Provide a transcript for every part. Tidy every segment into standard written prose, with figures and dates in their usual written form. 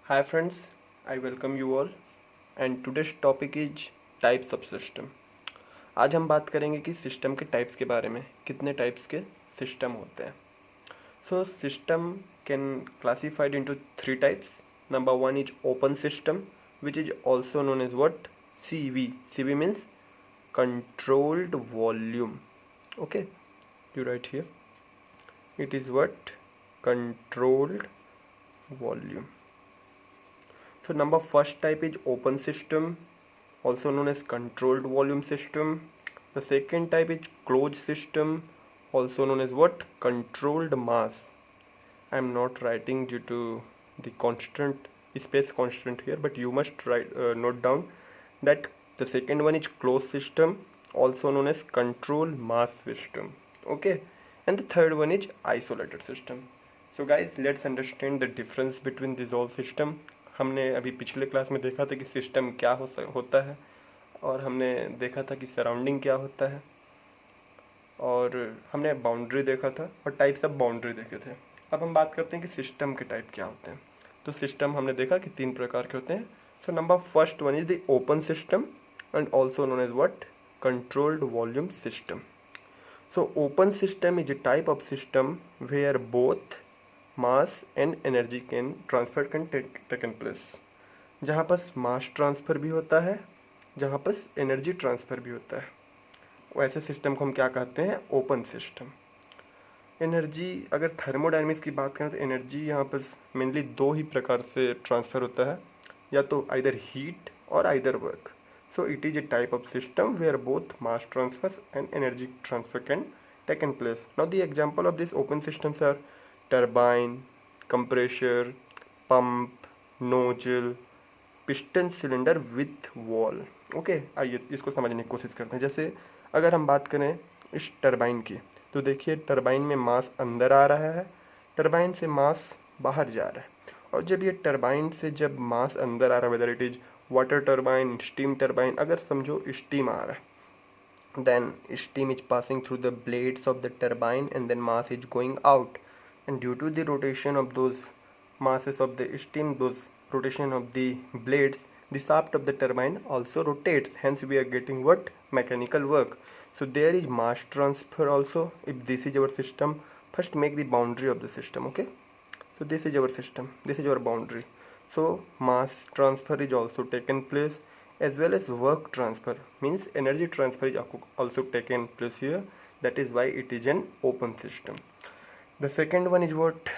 Hi friends, I welcome you all and today's topic is types of system. आज हम बात करेंगे कि सिस्टम के टाइप्स के बारे में, कितने टाइप्स के सिस्टम होते हैं. So system can classified into three types. Number one is open system, which is also known as what? CV. CV means controlled volume. Okay, you write here. It is what? Controlled volume. So number first type is open system, also known as controlled volume system. The second type is closed system, also known as what? Controlled mass. I am not writing due to the constant space constant here, but you must write note down that the second one is closed system, also known as control mass system. Okay, and the third one is isolated system. So guys, let's understand the difference between these all system. हमने अभी पिछले class में देखा था कि system क्या होता है, और हमने देखा था कि सराउंडिंग क्या होता है, और हमने बाउंड्री देखा था और टाइप्स ऑफ बाउंड्री देखे थे. अब हम बात करते हैं कि सिस्टम के टाइप क्या होते हैं. तो सिस्टम हमने देखा कि तीन प्रकार के होते हैं. So number first one is the open system and also known as what? Controlled volume system. So open system is a type of system where both mass and energy can transfer can taken place. जहाँ पर mass transfer भी होता है, जहाँ पर energy transfer भी होता है, वैसे सिस्टम को हम क्या कहते हैं? Open system. एनर्जी, अगर थर्मोडायनेमिक्स की बात करें तो एनर्जी यहाँ पर मेनली दो ही प्रकार से ट्रांसफ़र होता है, या तो आइदर हीट और either work. So it is a type of system where both mass transfer and energy transfer can taken place. Now the example of this open systems are turbine, compressor, pump, nozzle, piston cylinder with wall. Okay, आइए इसको समझने की कोशिश करते हैं. जैसे अगर हम बात करें इस टर्बाइन की, तो देखिए टर्बाइन में मास अंदर आ रहा है, टर्बाइन से मास बाहर जा रहा है. और जब ये टर्बाइन से जब मास अंदर आ रहा है, whether it is water turbine, steam turbine, अगर समझो स्टीम आ रहा है, then steam is passing through the blades of the turbine and then mass is going out, and due to the rotation of those masses of the steam, those rotation of the blades, the shaft of the turbine also rotates, hence we are getting what? Mechanical work. So there is mass transfer also. If this is our system, first make the boundary of the system. Okay, so this is our system, this is our boundary. So mass transfer is also taken place, as well as work transfer, means energy transfer is also taken place here. That is why it is an open system. The second one is what?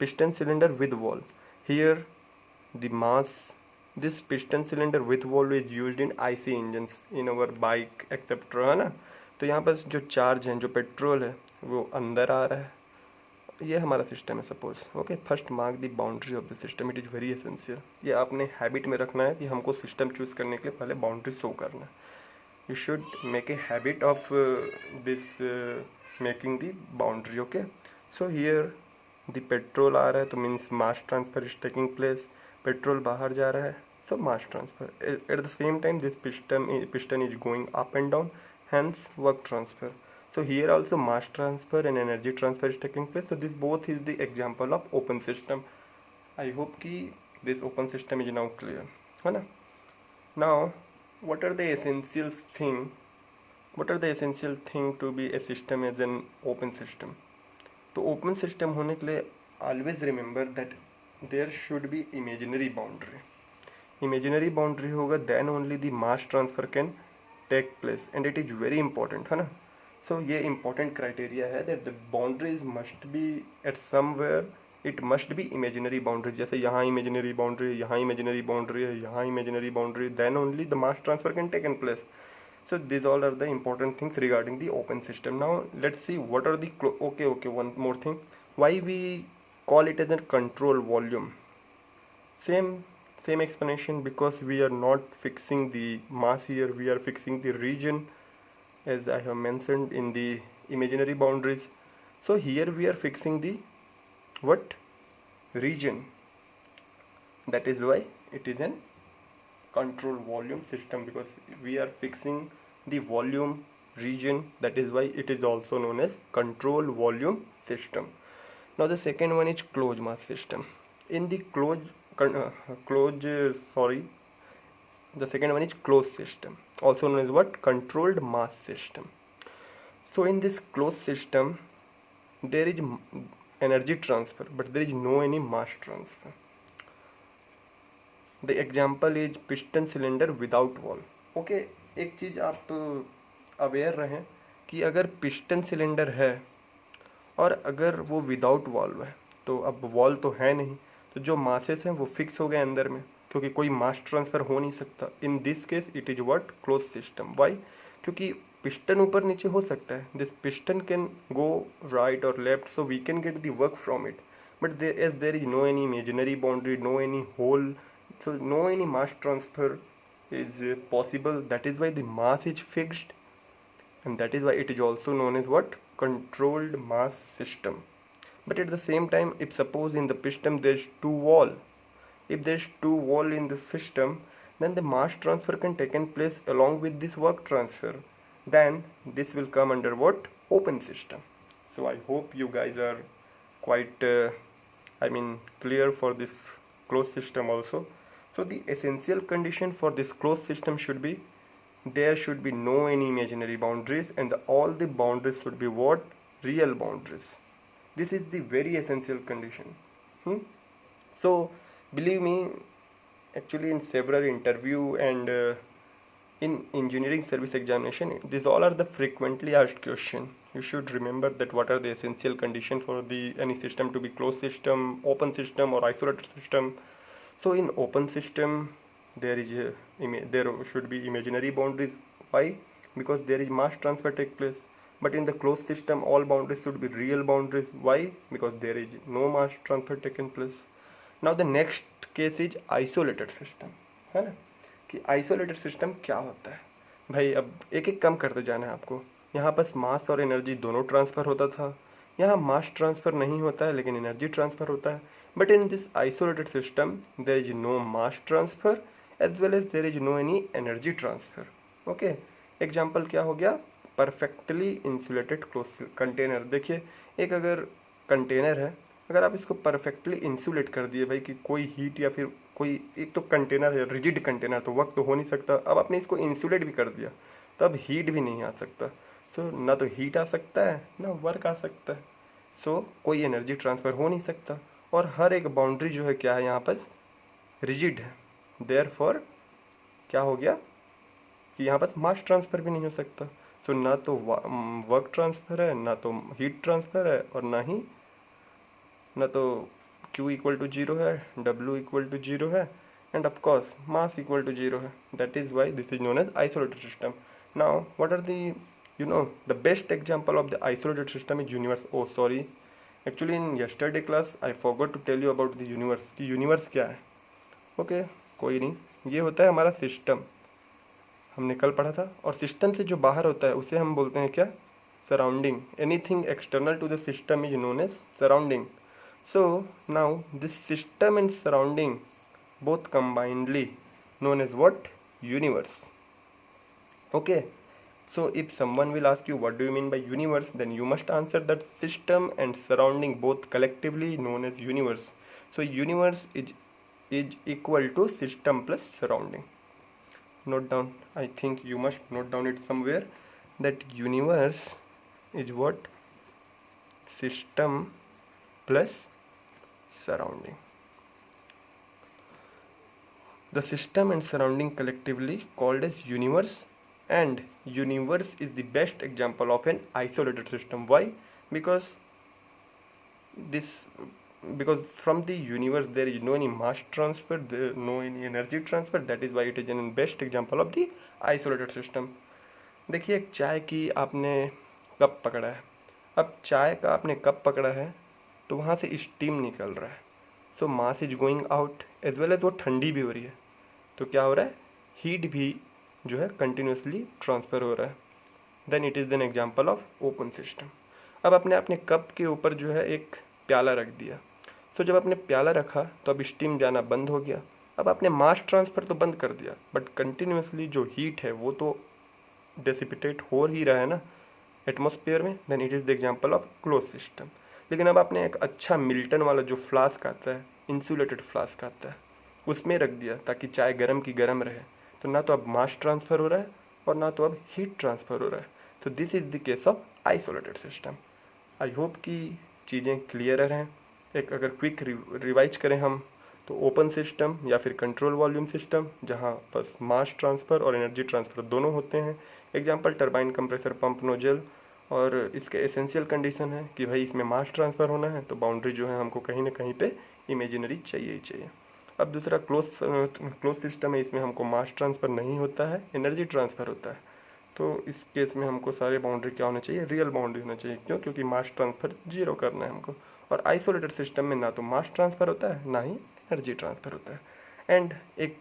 Piston cylinder with valve. Here the mass, this piston cylinder with valve is used in IC engines, in our bike etc, है ना. तो यहाँ पर जो charge है, जो petrol है, वो अंदर आ रहा है. ये हमारा सिस्टम है suppose. Okay, first mark the boundary of the system, it is very essential. ये आपने हैबिट में रखना है कि हमको सिस्टम चूज़ करने के लिए पहले बाउंड्री शो करना है. You should make a habit of this making the boundary. Okay, so here the petrol आ रहा है, तो means mass transfer is taking place. Petrol बाहर जा रहा है, so mass transfer. At the same time this piston is going up and down, hence work transfer. So here also mass transfer and energy transfer is taking place. So this both is the example of open system. I hope कि this open system is now clear, है ना. Now what are the essential thing, what are the essential thing to be a system as an open system? तो open system होने के लिए always remember that there should be imaginary boundary. Imaginary boundary होगा, then only the mass transfer can take place, and it is very important, है ना. So ये important criteria है that the boundaries must be at somewhere, it must be imaginary boundary. जैसे यहाँ imaginary boundary है, यहाँ imaginary boundary है, यहाँ imaginary boundary, then only the mass transfer can take in place. So these all are the important things regarding the open system. Now let's see what are the okay, one more thing, why we call it as a control volume. Same explanation, because we are not fixing the mass here, we are fixing the region, as I have mentioned in the imaginary boundaries. So here we are fixing the what? Region. That is why it is an control volume system, because we are fixing the volume region. That is why it is also known as control volume system. Now the second one is closed mass system. In the closed closed, sorry, the second one is closed system, also known as what? Controlled mass system. So in this closed system, there is energy transfer, but there is no any mass transfer. The example is piston cylinder without wall. Okay, एक चीज़ आप aware रहें कि अगर piston cylinder है और अगर वो without valve है, तो अब वॉल्व तो है नहीं, तो जो मासेस हैं वो फिक्स हो गए अंदर में, क्योंकि कोई मास ट्रांसफ़र हो नहीं सकता. In this case it is what? Close system. Why? क्योंकि पिस्टन ऊपर नीचे हो सकता है, this piston can go right और left, so we can get the work from it, but there is no any imaginary boundary, no any hole, so no any mass transfer is possible. That is why the mass is fixed, and that is why it is also known as what? Controlled mass system. But at the same time, if suppose in the piston there is two wall, if there is two wall in the system, then the mass transfer can taken place along with this work transfer. Then this will come under what? Open system. So I hope you guys are quite clear for this closed system also. So the essential condition for this closed system should be there should be no any imaginary boundaries, and all the boundaries should be what? Real boundaries. This is the very essential condition. So believe me, actually in several interview and in engineering service examination, these all are the frequently asked question. You should remember that what are the essential conditions for the any system to be closed system, open system, or isolated system. So in open system there should be imaginary boundaries. Why? Because there is mass transfer take place. But in the closed system all boundaries should be real boundaries. Why? Because there is no mass transfer taken place. Now the next case is isolated system, है ना? कि isolated system क्या होता है भाई? अब एक एक कम करते जाना है आपको. यहाँ बस मास और एनर्जी दोनों ट्रांसफ़र होता था, यहाँ मास ट्रांसफ़र नहीं होता है लेकिन एनर्जी ट्रांसफ़र होता है. But in this isolated system there is no mass transfer as well as there is no any energy transfer. Okay, example क्या हो गया? Perfectly insulated close container. देखिए, एक अगर कंटेनर है, अगर आप इसको परफेक्टली इंसुलेट कर दिए भाई कि कोई हीट या फिर कोई, एक तो कंटेनर है रिजिड कंटेनर, तो वर्क तो हो नहीं सकता. अब आपने इसको इंसुलेट भी कर दिया, तब हीट भी नहीं आ सकता. सो ना तो हीट आ सकता है ना वर्क आ सकता है. सो कोई एनर्जी ट्रांसफ़र हो नहीं सकता. और हर एक बाउंड्री जो है क्या है यहाँ पर? रिजिड है. देयरफॉर क्या हो गया कि यहाँ पर मास ट्रांसफ़र भी नहीं हो सकता. सो ना तो वर्क ट्रांसफ़र है, ना तो हीट ट्रांसफ़र है, और ना तो Q इक्वल टू 0 है, W इक्वल टू 0 है, and of course mass equal to 0 है. That is why this is known as isolated system. Now what are the best example of the isolated system is universe. Oh sorry, actually in yesterday class I forgot to tell you about the universe. कि universe क्या है? Okay, कोई नहीं, ये होता है हमारा system, हमने कल पढ़ा था. और सिस्टम से जो बाहर होता है उसे हम बोलते हैं क्या? Surrounding. Anything external to the system is known as surrounding. So now this system and surrounding both combinedly known as what? Universe. Okay, so if someone will ask you what do you mean by universe, then you must answer that system and surrounding both collectively known as universe. So universe is equal to system plus surrounding. Note down, I think you must note down it somewhere, that universe is what? System plus surrounding. The system and surrounding collectively called as universe, and universe is the best example of an isolated system. Why? Because from the universe there is no any mass transfer, there no any energy transfer. That is why it is an best example of the isolated system. देखिए, एक चाय की आपने cup पकड़ा है. अब चाय का आपने कप पकड़ा है तो वहाँ से स्टीम निकल रहा है. So mass is going out as well as वो ठंडी भी हो रही है. तो क्या हो रहा है? हीट भी जो है कंटिन्यूसली ट्रांसफ़र हो रहा है. Then it is an example of open system. अब आपने अपने कप के ऊपर जो है एक प्याला रख दिया. तो जब आपने प्याला रखा तो अब स्टीम जाना बंद हो गया. अब आपने मास ट्रांसफ़र तो बंद कर दिया, बट कंटिन्यूसली जो हीट है वो तो डेसिपिटेट हो ही रहा है ना एटमॉस्फेयर में. Then it is the example of close system. लेकिन अब आपने एक अच्छा मिल्टन वाला जो फ्लास्क आता है, इंसुलेटेड फ्लास्क आता है, उसमें रख दिया ताकि चाय गर्म की गर्म रहे, तो ना तो अब मास ट्रांसफ़र हो रहा है और ना तो अब हीट ट्रांसफ़र हो रहा है। तो this is the case of isolated system. I hope कि चीज़ें क्लियर हैं। एक अगर क्विक रिवाइज करें हम, तो ओपन सिस्टम या फिर कंट्रोल वॉल्यूम सिस्टम जहाँ बस मास ट्रांसफ़र और एनर्जी ट्रांसफ़र दोनों होते हैं। Example turbine, compressor, pump, nozzle. और इसके एसेंशियल कंडीशन है कि भाई इसमें मास ट्रांसफ़र होना है, तो बाउंड्री जो है हमको कहीं ना कहीं पे इमेजिनरी चाहिए ही चाहिए। अब दूसरा क्लोज सिस्टम है, इसमें हमको मास ट्रांसफ़र नहीं होता है, एनर्जी ट्रांसफ़र होता है। तो इस केस में हमको सारे बाउंड्री क्या होना चाहिए, रियल बाउंड्री होना चाहिए। क्यों? क्योंकि मास ट्रांसफ़र जीरो करना है हमको। और आइसोलेटेड सिस्टम में ना तो मास ट्रांसफ़र होता है ना ही एनर्जी ट्रांसफ़र होता है। एंड एक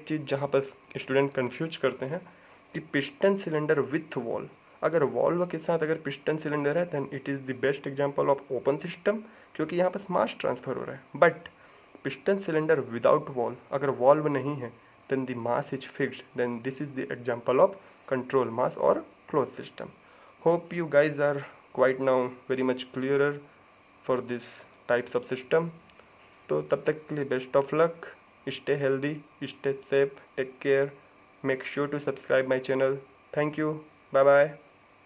चीज़ जहाँ पर स्टूडेंट कन्फ्यूज करते हैं कि पिस्टन सिलेंडर विथ वॉल्व, अगर वॉल्व के साथ अगर पिस्टन सिलेंडर है then it is the best example of open system, क्योंकि यहाँ पर मास ट्रांसफ़र हो रहा है। But piston cylinder without valve, अगर वॉल्व नहीं है then the mass is fixed, then this is the example of control mass or closed system. Hope you guys are quite now very much clearer for this types of system. तो तब तक के लिए best of luck, stay healthy, stay safe, take care, make sure to subscribe my channel. Thank you, bye bye.